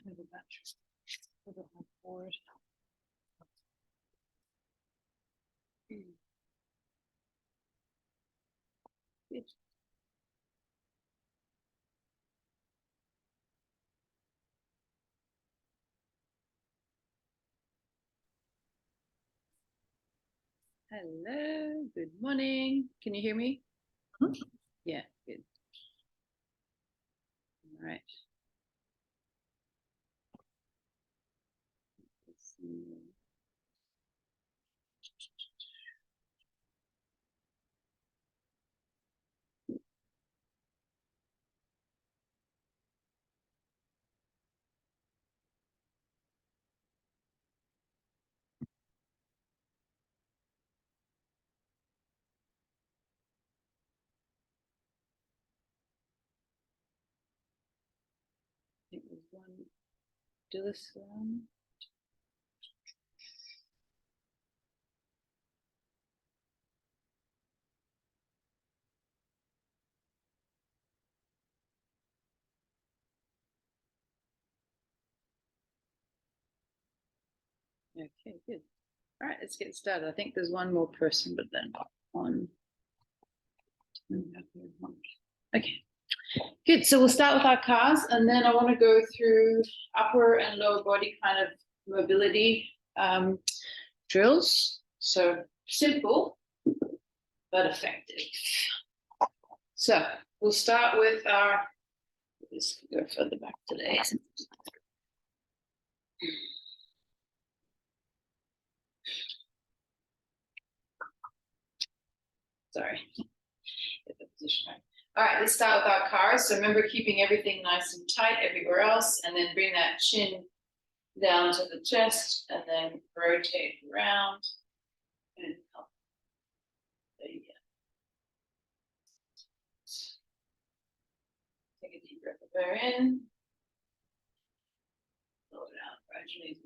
What have we got? Put it on forward. Good. Hello, good morning. Can you hear me? Yeah, good. All right. Let's see. I think there's one. Do this one. Okay, good. All right, let's get started. I think there's one more person, but then on. Okay, good. So we'll start with our cars, and then I want to go through upper and lower body kind of mobility drills. So simple, but effective. So we'll start with our, let's go further back today. Sorry. Get the position right. All right, let's start with our cars. So remember keeping everything nice and tight everywhere else, and then bring that chin down to the chest, and then rotate around and up. There you go. Take a deep breath of air in. Blow it out gradually.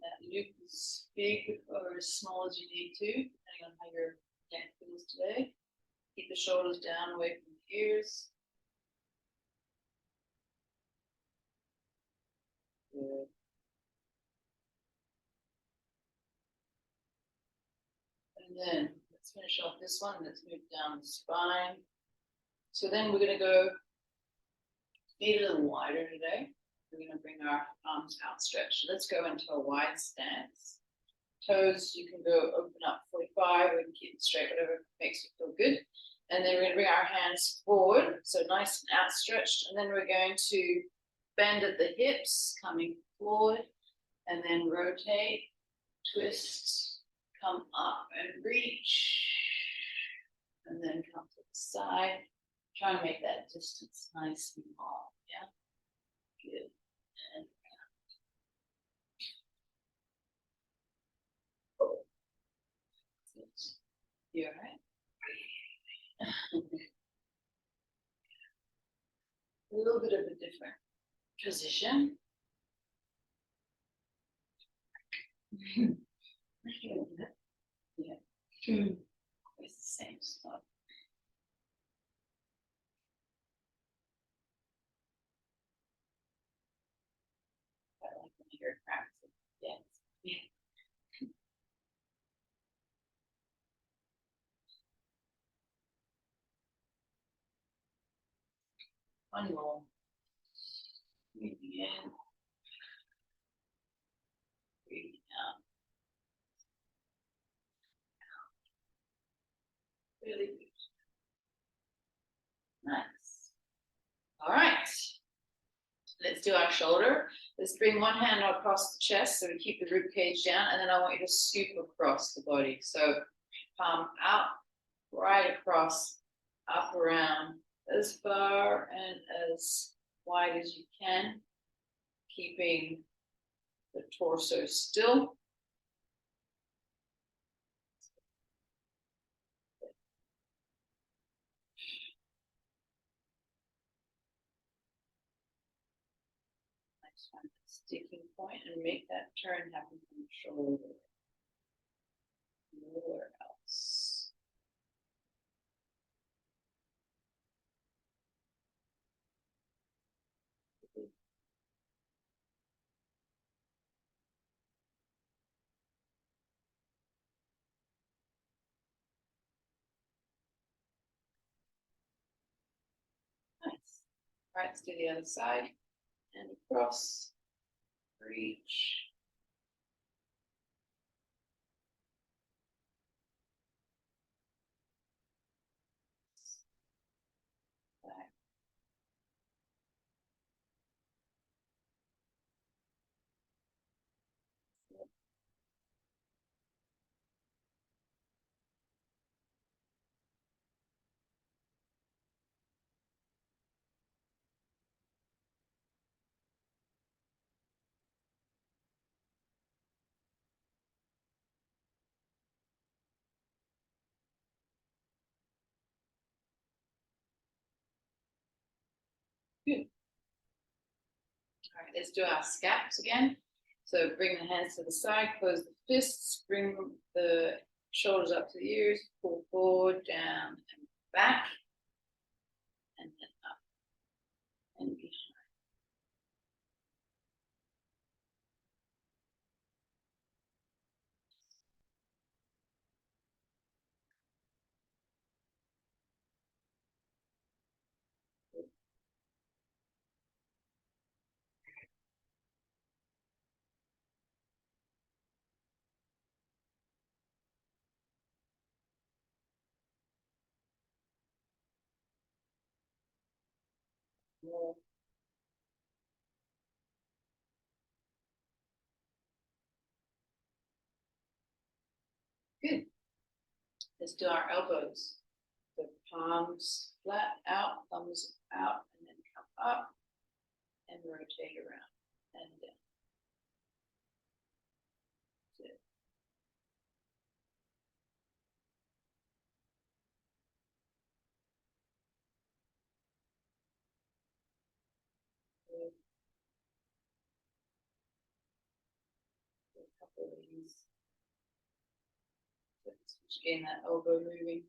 That loop is big or as small as you need to, depending on how your neck feels today. Keep the shoulders down away from the ears. Good. And then let's finish off this one. Let's move down the spine. So then we're going to go maybe a little wider today. We're going to bring our arms outstretched. Let's go into a wide stance. Toes, you can go open up 45, we can keep it straight, whatever makes you feel good. And then we're going to bring our hands forward, so nice and outstretched. And then we're going to bend at the hips, coming forward, and then rotate, twist, come up and reach, and then come to the side. Try and make that distance nice and long. Yeah, good. And you all right? A little bit of a different position. Yeah, it's the same stuff. I like when you're practicing. Yes. One more. Breathing in. Breathing out. Really good. Nice. All right. Let's do our shoulder. Let's bring one hand across the chest so we keep the rib cage down, and then I want you to scoop across the body. So palm out, right across, up around, as far and as wide as you can, keeping the torso still. Just find that sticking point and make that turn happen from the shoulder. Nowhere else. Nice. All right, let's do the other side. And across, reach. Back. Good. All right, let's do our scaps again. So bring the hands to the side, close the fists, bring the shoulders up to the ears, pull forward, down, and back, and then up and behind. More. Good. Let's do our elbows. The palms flat out, thumbs out, and then come up and rotate around and down. That's it. Good. A couple of these. Just getting that elbow moving.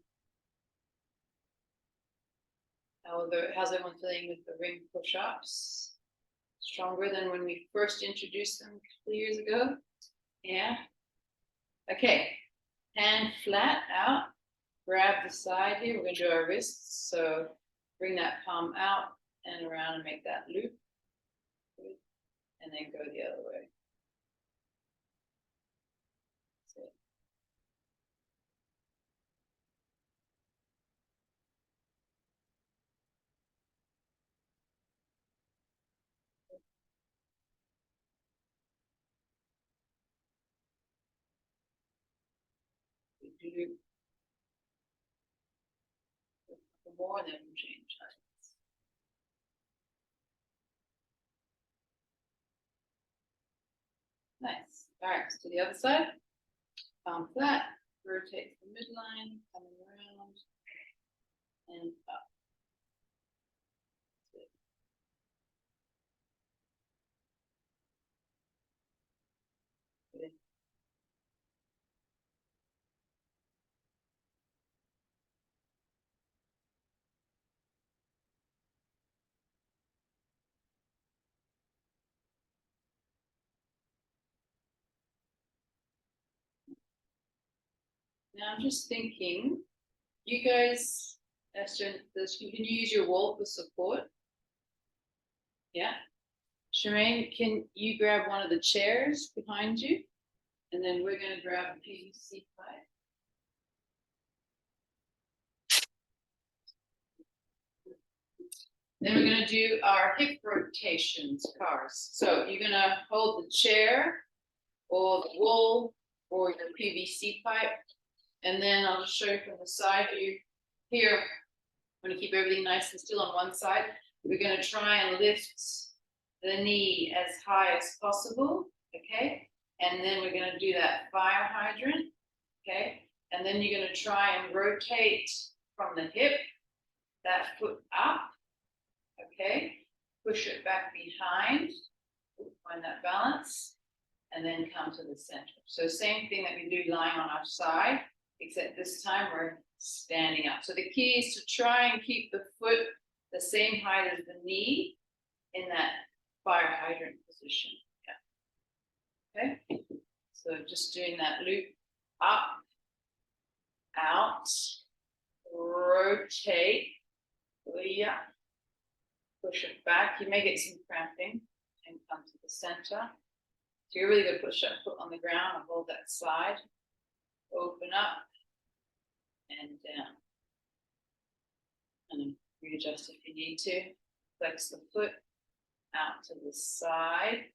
How's everyone feeling with the ring push-ups? Stronger than when we first introduced them a couple years ago? Yeah. Okay. Hand flat out. Grab the side here. We're going to do our wrists. So bring that palm out and around and make that loop. Good. And then go the other way. That's it. We do more than change heights. Nice. All right, let's do the other side. Palm flat, rotate the midline, coming around and up. Good. Now I'm just thinking, you guys, Esther, you can use your wall for support. Yeah. Shireen, can you grab one of the chairs behind you? And then we're going to grab a PVC pipe. Then we're going to do our hip rotations, cars. So you're going to hold the chair or the wall or the PVC pipe. And then I'll just show you from the side view here. I'm going to keep everything nice and still on one side. We're going to try and lift the knee as high as possible. Okay. And then we're going to do that fire hydrant. Okay. And then you're going to try and rotate from the hip, that foot up. Okay. Push it back behind. Find that balance, and then come to the center. So same thing that we do lying on our side, except this time we're standing up. So the key is to try and keep the foot the same height as the knee in that fire hydrant position. Yeah. Okay. So just doing that loop up, out, rotate, yeah, push it back. You may get some cramping and come to the center. So you're really going to push that foot on the ground and hold that side. Open up and down. And readjust if you need to. Flex the foot out to the side.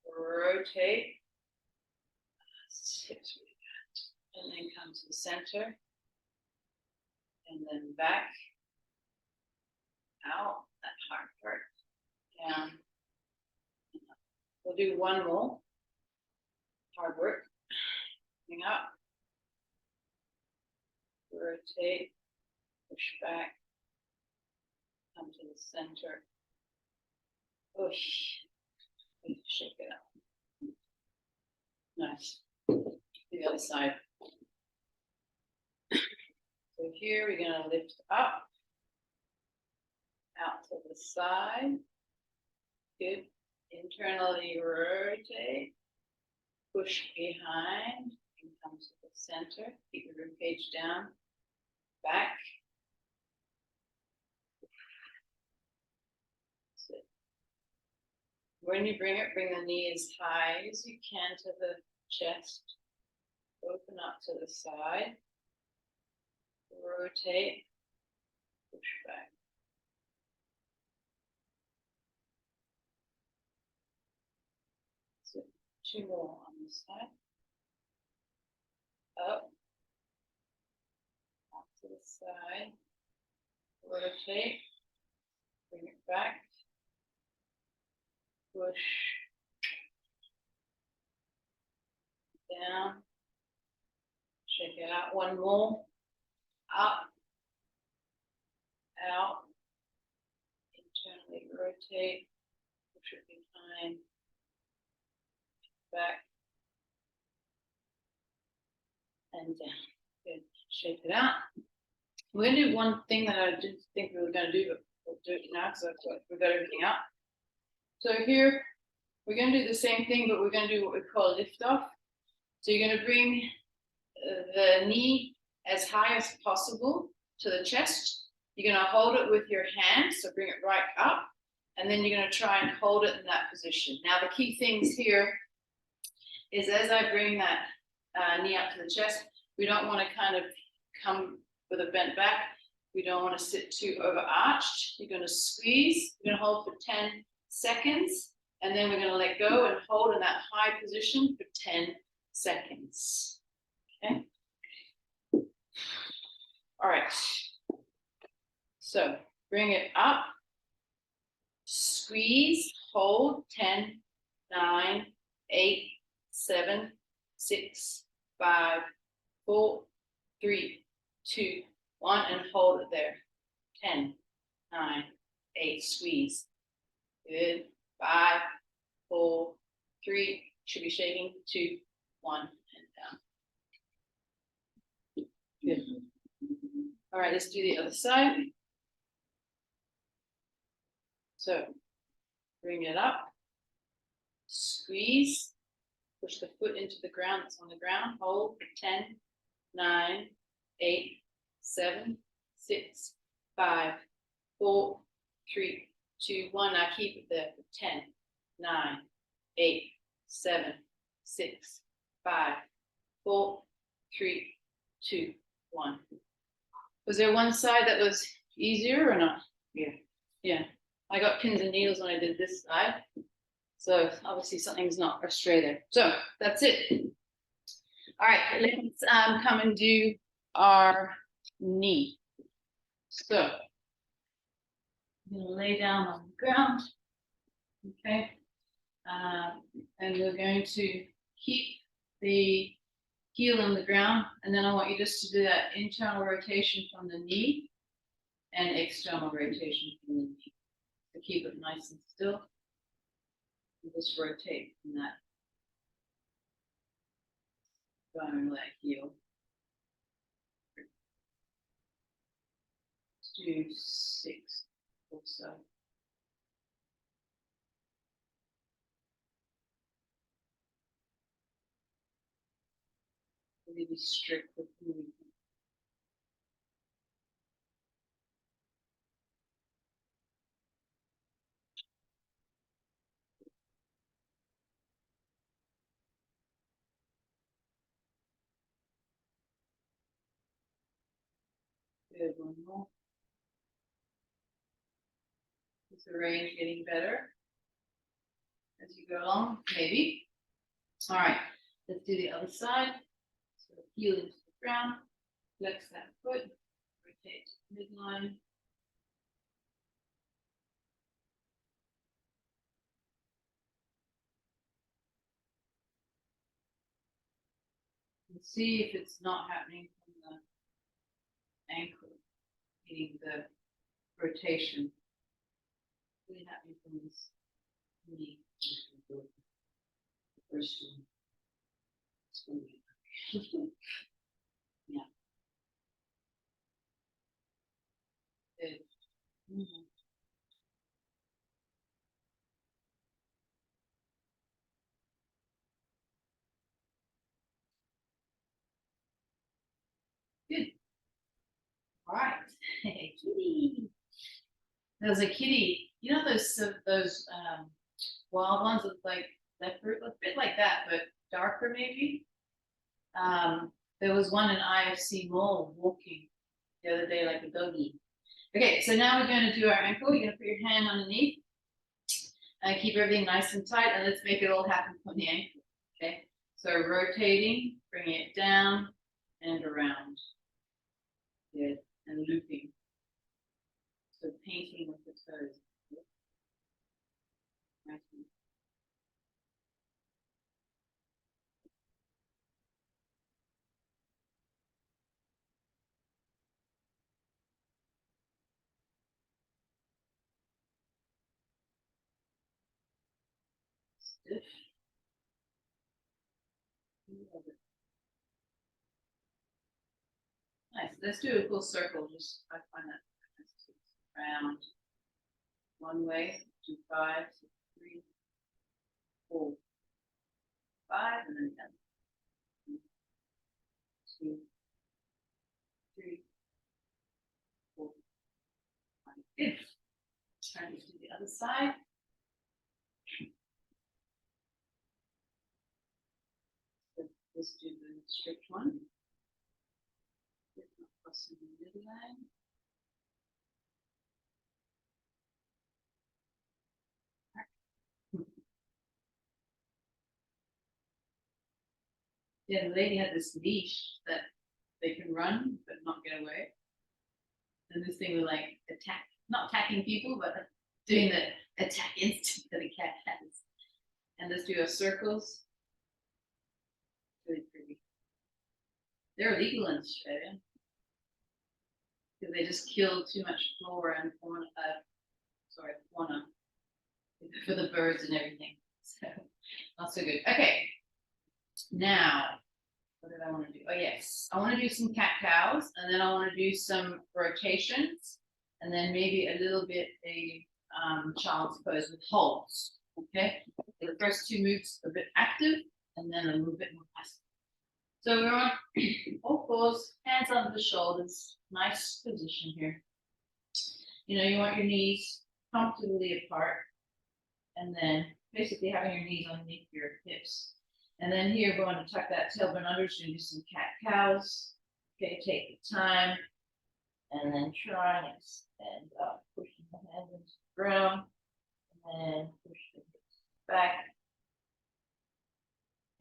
Rotate. Hips really good. And then come to the center. And then back. Out. That hard part. Down. We'll do one more. Hard work. Coming up. Rotate. Push back. Come to the center. Push. Shake it up. Nice. The other side. So here we're going to lift up. Out to the side. Good. Internally rotate. Push behind. And come to the center. Keep your rib cage down. Back. Sit. When you bring it, bring the knee as high as you can to the chest. Open up to the side. Rotate. Push back. So 2 more on this side. Up. Up to the side. Rotate. Bring it back. Push. Down. Shake it out. 1 more. Up. Out. Internally rotate. Push it behind. Back. And down. Good. Shake it out. We're going to do one thing that I didn't think we were going to do, but we'll do it now because we've got everything up. So here, we're going to do the same thing, but we're going to do what we call lift off. So you're going to bring the knee as high as possible to the chest. You're going to hold it with your hands, so bring it right up. And then you're going to try and hold it in that position. Now, the key things here is as I bring that knee up to the chest, we don't want to kind of come with a bent back. We don't want to sit too overarched. You're going to squeeze. You're going to hold for 10 seconds. And then we're going to let go and hold in that high position for 10 seconds. Okay. All right. So bring it up. Squeeze. Hold. 10, 9, 8, 7, 6, 5, 4, 3, 2, 1, and hold it there. 10, 9, 8, squeeze. Good. 5, 4, 3, should be shaking. 2, 1, and down. Good. All right, let's do the other side. So bring it up. Squeeze. Push the foot into the ground that's on the ground. Hold for 10, 9, 8, 7, 6, 5, 4, 3, 2, 1. Now keep it there for 10, 9, 8, 7, 6, 5, 4, 3, 2, 1. Was there one side that was easier or not? Yeah. Yeah. I got pins and needles when I did this side. So obviously something's not straight there. So that's it. All right, let's come and do our knee. So I'm going to lay down on the ground. Okay. And we're going to keep the heel on the ground. And then I want you just to do that internal rotation from the knee and external rotation from the knee. To keep it nice and still. You just rotate from that bone leg heel. Let's do 6 or so. Really strict with moving. Good, one more. Is the range getting better as you go along? Maybe. All right, let's do the other side. So heel into the ground, flex that foot, rotate to midline. And see if it's not happening from the ankle, meaning the rotation. Really happening from this knee. The first one. Yeah. Good. Mm-hmm. Good. All right. Hey, kitty. There's a kitty. You know those wild ones with like leopard, a bit like that, but darker maybe. There was one in IFC Mall walking the other day like a doggy. Okay, so now we're going to do our ankle. You're going to put your hand underneath and keep everything nice and tight, and let's make it all happen from the ankle. Okay, so rotating, bringing it down and around. Good, and looping. So painting with the toes. Nice. Stiff. Nice. Let's do a full circle. Just I find that round one way, do 5, 6, 3, 4, 5, and then 10. 2, 3, 4, 5. Good. Trying to do the other side. So let's do the strict one. Plus in the midline. Yeah, the lady had this leash that they can run but not get away. And this thing was like not attacking people, but doing the attack instinct that a cat has. And let's do our circles. Really pretty. They're illegal in Australia because they just killed too much flora and fauna. Fauna for the birds and everything. So not so good. Okay. Now, what did I want to do? Oh yes, I want to do some cat cows, and then I want to do some rotations, and then maybe a little bit a child's pose with holds. Okay, the first 2 moves a bit active, and then a little bit more passive. So we're on all fours, hands under the shoulders, nice position here. You know, you want your knees comfortably apart, and then basically having your knees underneath your hips. And then here, we're going to tuck that tailbone under, so do some cat cows. Okay, take the time, and then try and extend up, pushing the hands into the ground, and then push the hips back.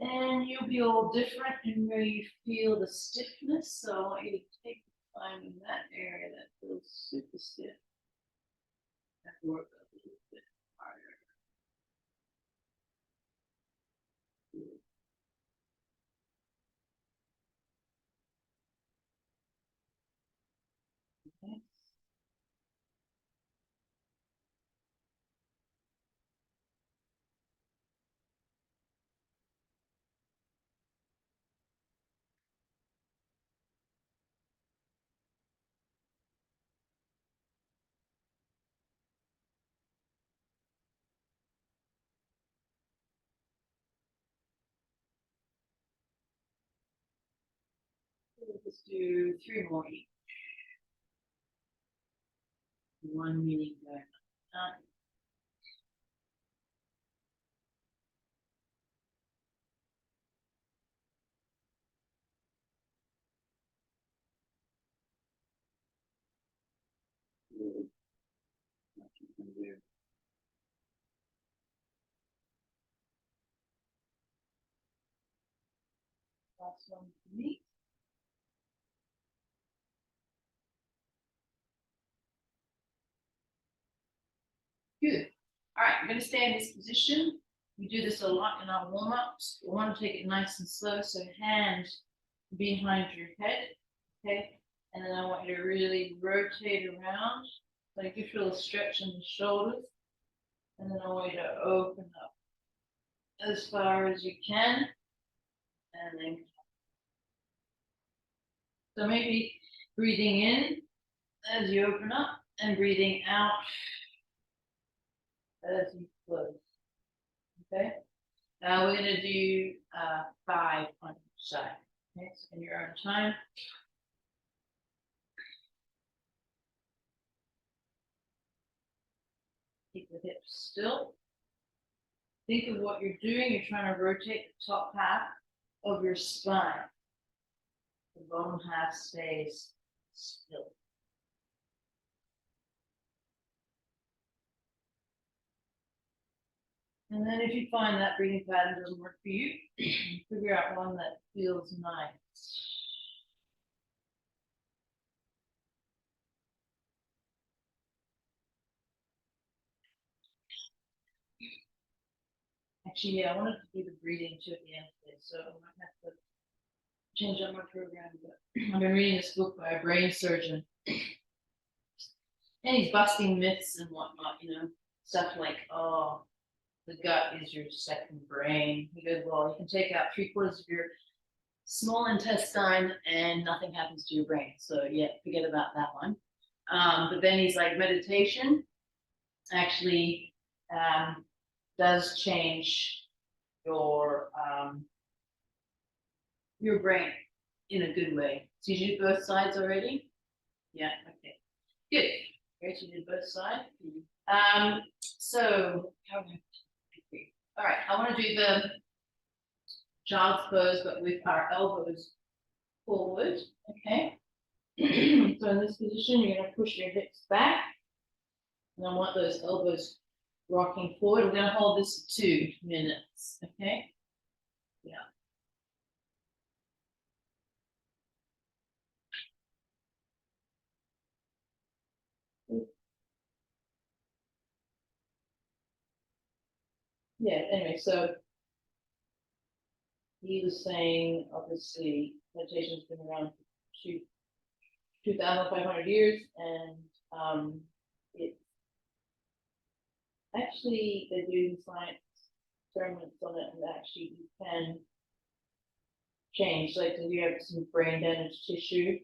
And you'll be all different in where you feel the stiffness. So I want you to take the time in that area that feels super stiff. And work a little bit harder. Okay. Let's do 3 more each. 1 meaning going up. Last one for me. Good. All right, I'm going to stay in this position. We do this a lot in our warm-ups. We want to take it nice and slow, so hand behind your head, okay? And then I want you to really rotate around, like you feel a stretch in the shoulders. And then I want you to open up as far as you can. And then, so maybe breathing in as you open up and breathing out as you close. Okay. Now we're going to do 5 on each side. Okay, so in your own time. Keep the hips still. Think of what you're doing. You're trying to rotate the top half of your spine. The bottom half stays still. And then if you find that breathing pattern doesn't work for you, figure out one that feels nice. Actually, yeah, I wanted to do the breathing too at the end of this, so I might have to change up my program. But I've been reading this book by a brain surgeon, and he's busting myths and whatnot, you know, stuff like, oh, the gut is your second brain. He goes, well, you can take out 3/4 of your small intestine and nothing happens to your brain. So yeah, forget about that one. But then he's like, meditation actually does change your brain in a good way. So you did both sides already? Yeah, okay. Good. Great, you did both sides. So all right, I want to do the child's pose, but with our elbows forward. Okay. So in this position, you're going to push your hips back. And I want those elbows rocking forward. We're going to hold this for 2 minutes. Okay. Yeah. Yeah, anyway, so he was saying, obviously, meditation's been around for 2,500 years, and it actually, they're doing science experiments on it, and actually you can change. Like, if you have some brain damaged tissue,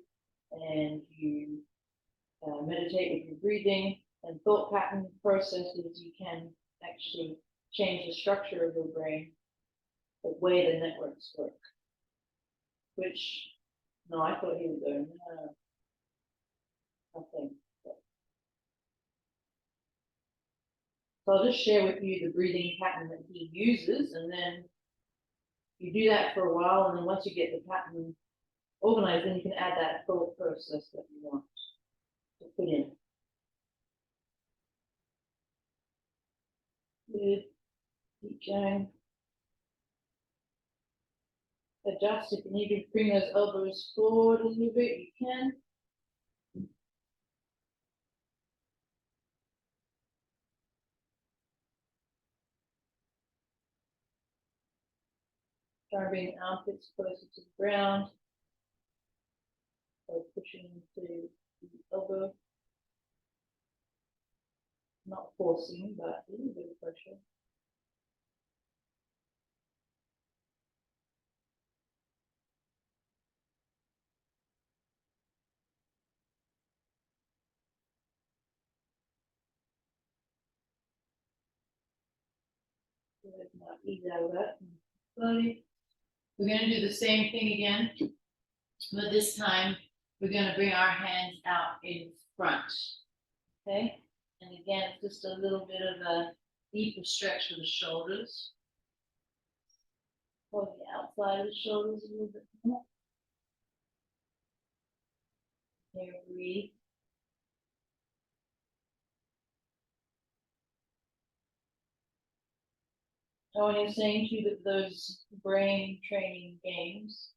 and you meditate with your breathing and thought pattern processes, you can actually change the structure of your brain, the way the networks work. Which, no, I thought he was going, no, nothing. So I'll just share with you the breathing pattern that he uses, and then you do that for a while, and then once you get the pattern organized, then you can add that thought process that you want to put in. Good. Keep going. Adjust. If you need to bring those elbows forward a little bit, you can. Try and bring armpits closer to the ground. So pushing into the elbow. Not forcing, but a little bit of pressure. Now ease out of that slowly. We're going to do the same thing again But this time, we're going to bring our hands out in front. Okay? And again, just a little bit of a deeper stretch for the shoulders. Or the outside of the shoulders a little bit more. There, breathe. I want to saying to you that those brain training games,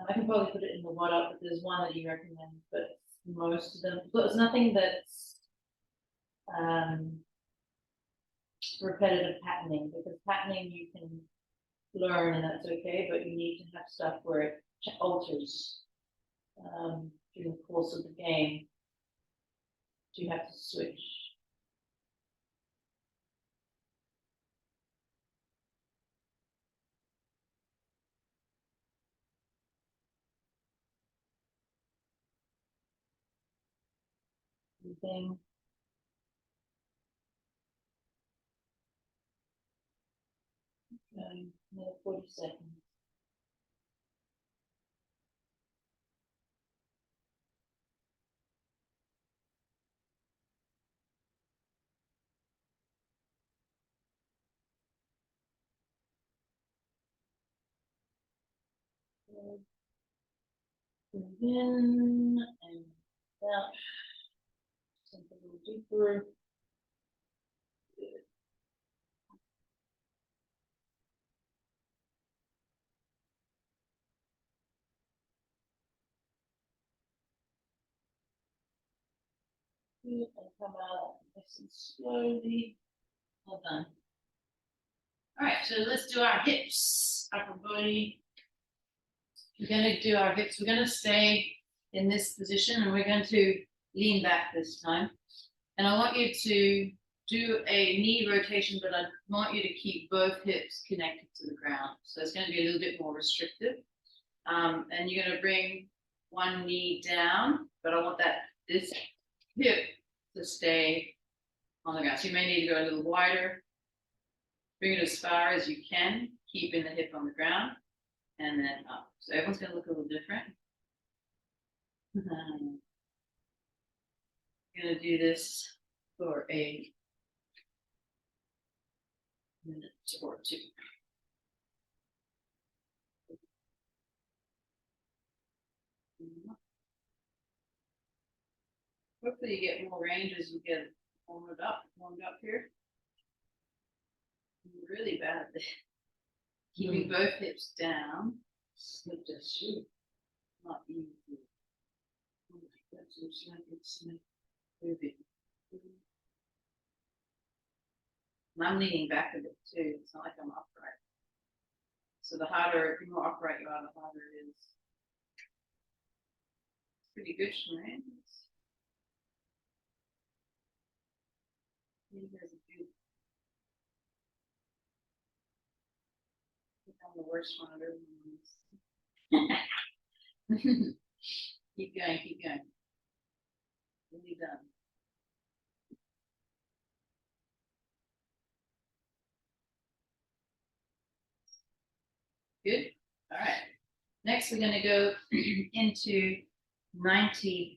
I can probably put it in the what up, but there's one that you recommend, but most of them, there's nothing that's repetitive patterning, because patterning you can learn and that's okay, but you need to have stuff where it alters during the course of the game. You have to switch. Thing. Another 40 seconds. Breathe in and out. Sink a little deeper. Good. Good. And come out nice and slowly. Well done. All right, so let's do our hips, upper body. We're going to do our hips. We're going to stay in this position and we're going to lean back this time. And I want you to do a knee rotation, but I want you to keep both hips connected to the ground. So it's going to be a little bit more restrictive. And you're going to bring one knee down, but I want this hip to stay on the ground. So you may need to go a little wider. Bring it as far as you can, keeping the hip on the ground, and then up. So everyone's going to look a little different. I'm going to do this for a minute or two. Hopefully you get more range as you get warmed up here. I'm really bad at this. Keeping both hips down. Slip the shoe. Not easy. Moving. And I'm leaning back a bit too. It's not like I'm upright. So the more upright you are, the harder it is. It's pretty good, Shanae. You guys are good. I think I'm the worst one of everyone. Keep going, keep going. Really done. Good. All right. Next, we're going to go into 90-90.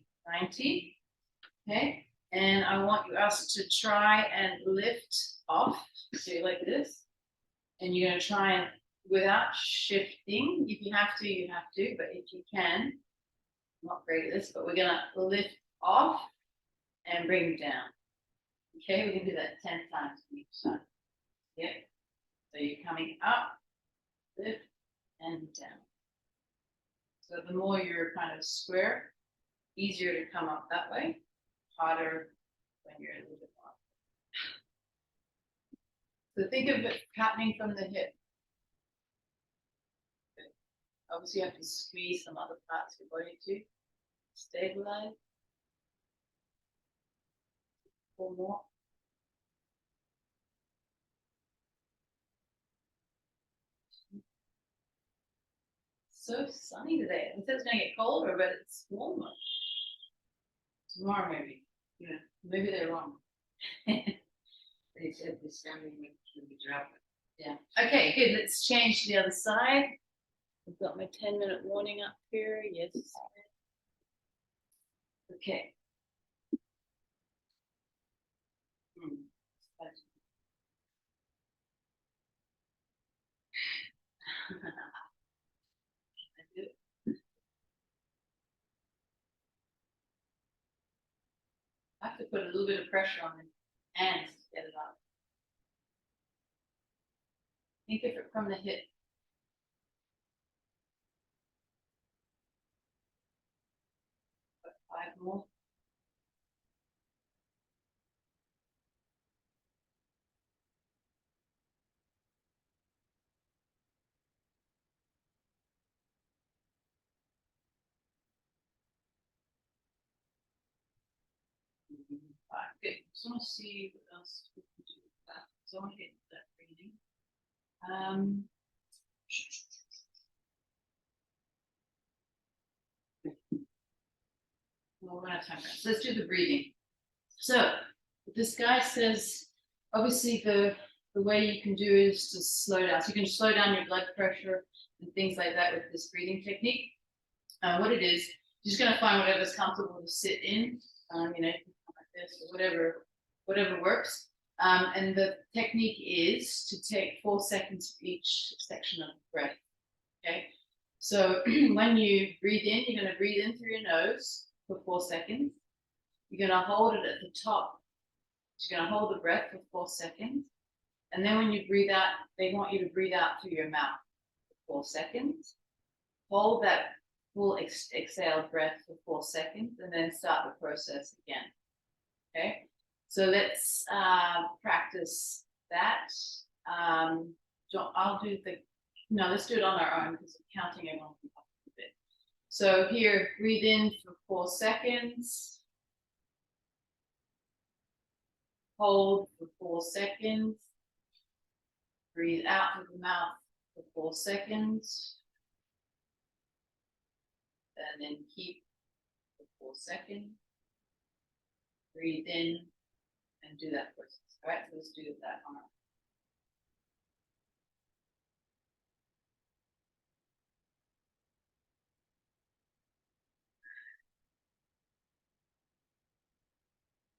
Okay. And I want us to try and lift off. So like this. And you're going to try and, without shifting, if you have to, you have to. But if you can, I'm not great at this, but we're going to lift off and bring down. Okay. We can do that 10 times each side. Yep. So you're coming up, lift, and down. So the more you're kind of square, easier to come up that way, harder when you're a little bit off. So think of it happening from the hip. Obviously you have to squeeze some other parts of your body too. Stabilize. One more. So sunny today. I said it's going to get colder, but it's warmer. Tomorrow maybe. Yeah, maybe they're wrong. They said this family would be dropping. Yeah. Okay, good. Let's change to the other side. I've got my 10-minute warning up here. Yes. Okay. I have to put a little bit of pressure on the hands to get it up. Think of it from the hip. Five more. Five. Good. Just want to see what else we can do with that. So I want to hit that breathing. Well, we're gonna have time for it. So let's do the breathing. So this guy says, obviously the way you can do it is to slow down. So you can slow down your blood pressure and things like that with this breathing technique. What it is, you're just gonna find whatever's comfortable to sit in. You know, like this or whatever works. And the technique is to take 4 seconds for each section of the breath. Okay. So when you breathe in, you're gonna breathe in through your nose for 4 seconds. You're gonna hold it at the top. You're gonna hold the breath for 4 seconds. And then when you breathe out, they want you to breathe out through your mouth for 4 seconds. Hold that full exhaled breath for 4 seconds and then start the process again. Okay, so let's practice that. I'll do the, no, let's do it on our own because counting it won't be a bit. So here, breathe in for 4 seconds. Hold for 4 seconds. Breathe out through the mouth for 4 seconds. And then keep for 4 seconds. Breathe in and do that process. All right, so let's do that on our own.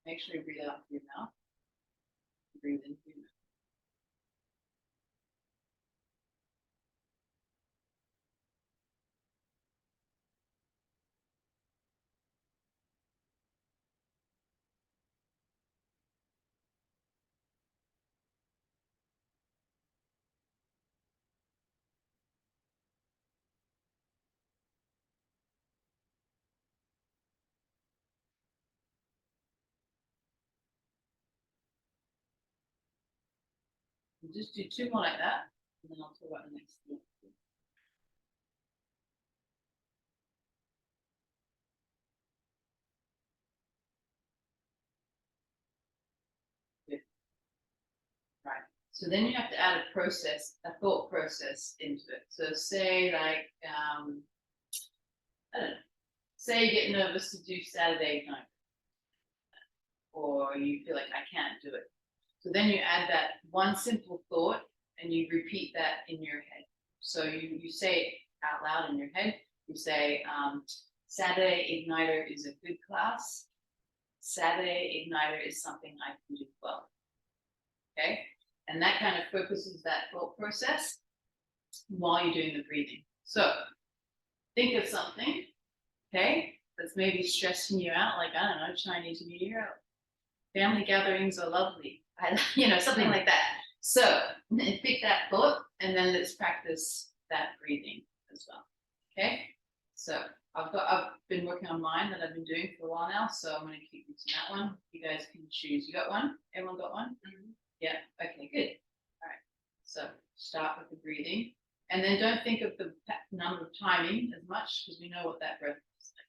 Make sure you breathe out through your mouth. Breathe in through your mouth. We'll just do 2 more like that, and then I'll talk about the next one. Good. Right. So then you have to add a thought process into it. So say like, I don't know, say you get nervous to do Saturday night, or you feel like I can't do it. So then you add that one simple thought and you repeat that in your head. So you say it out loud in your head. You say, Saturday Igniter is a good class. Saturday Igniter is something I can do well. Okay? And that kind of focuses that thought process while you're doing the breathing. So think of something, okay, that's maybe stressing you out, like, I don't know, Chinese New Year, family gatherings are lovely. Something like that. So pick that thought and then let's practice that breathing as well. Okay. So I've been working on mine that I've been doing for a while now. So I'm going to keep using that one. You guys can choose. You got one? Everyone got one? Mm-hmm. Yeah. Okay, good. All right. So start with the breathing and then don't think of the number of timing as much because we know what that breath is like.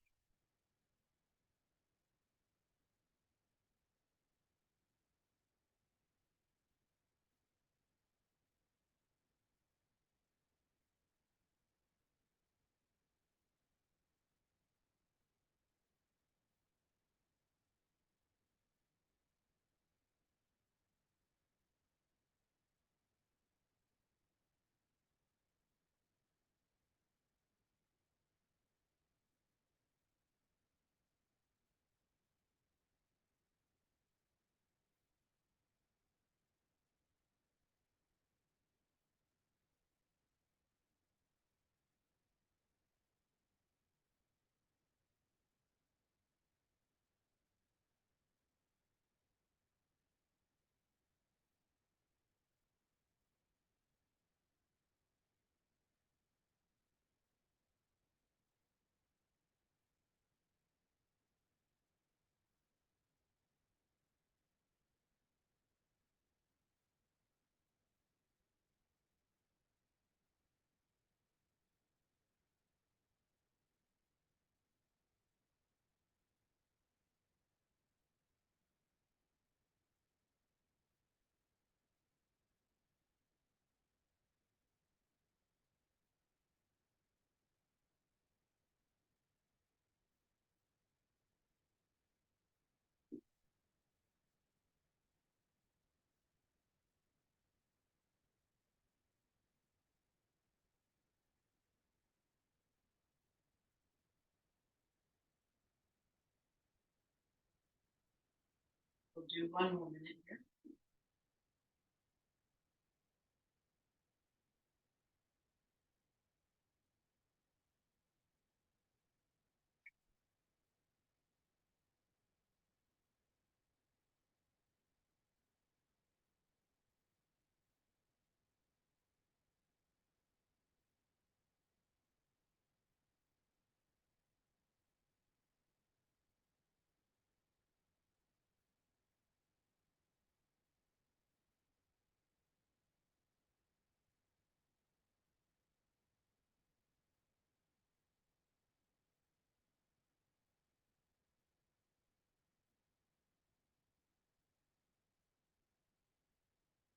do 1 more minute here.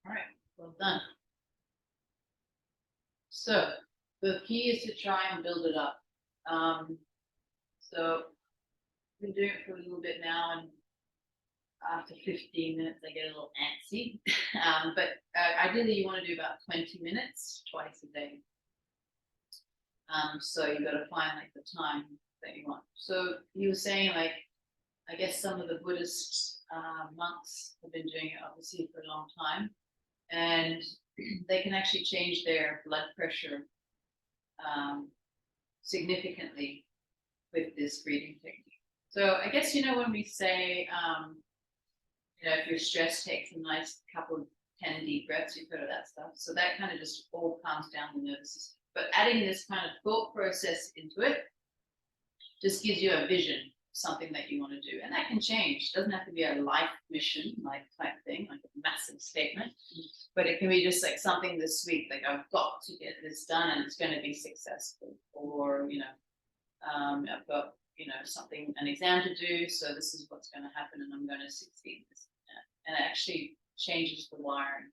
All right, well done. So the key is to try and build it up. So I've been doing it for a little bit now, and after 15 minutes, I get a little antsy. But ideally, you want to do about 20 minutes twice a day. So you got to find like the time that you want. So he was saying, like, I guess some of the Buddhist monks have been doing it obviously for a long time, and they can actually change their blood pressure significantly with this breathing technique. So I guess, you know, when we say, you know, if you're stressed, take some nice couple of 10 deep breaths, you've heard of that stuff. So that kind of just all calms down the nervous system. But adding this kind of thought process into it just gives you a vision, something that you want to do. And that can change. It doesn't have to be a life mission, like type thing, like a massive statement. But it can be just like something this week, like I've got to get this done and it's going to be successful. Or, you know, I've got, you know, something, an exam to do, so this is what's going to happen and I'm going to succeed. And it actually changes the wiring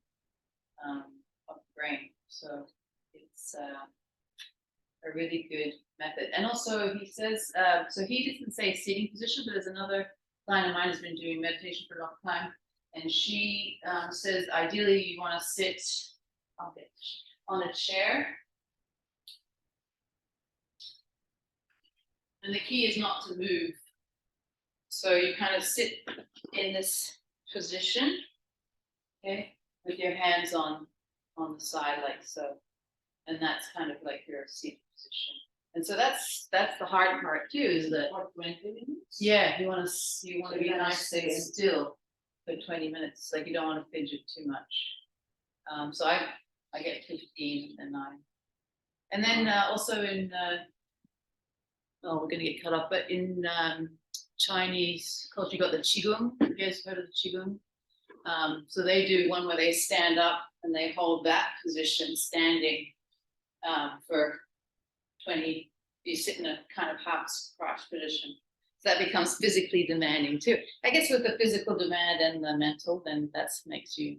of the brain. So it's a really good method. And also he says, so he doesn't say sitting position, but there's another client of mine who's been doing meditation for a long time. And she says, ideally you want to sit on a chair. And the key is not to move. So you kind of sit in this position, okay, with your hands on the side like so. And that's kind of like your seat position. And so that's the hard part too, is that 20 minutes? yeah, you want to be nice and still for 20 minutes. Like you don't want to fidget too much. So I get 15 and 9. And then also in oh, we're gonna get cut off, but in Chinese culture, you got the Qigong. You guys heard of the Qigong? So they do one where they stand up and they hold that position standing for 20, you sit in a kind of half crouch position. So that becomes physically demanding too. I guess with the physical demand and the mental, then that makes you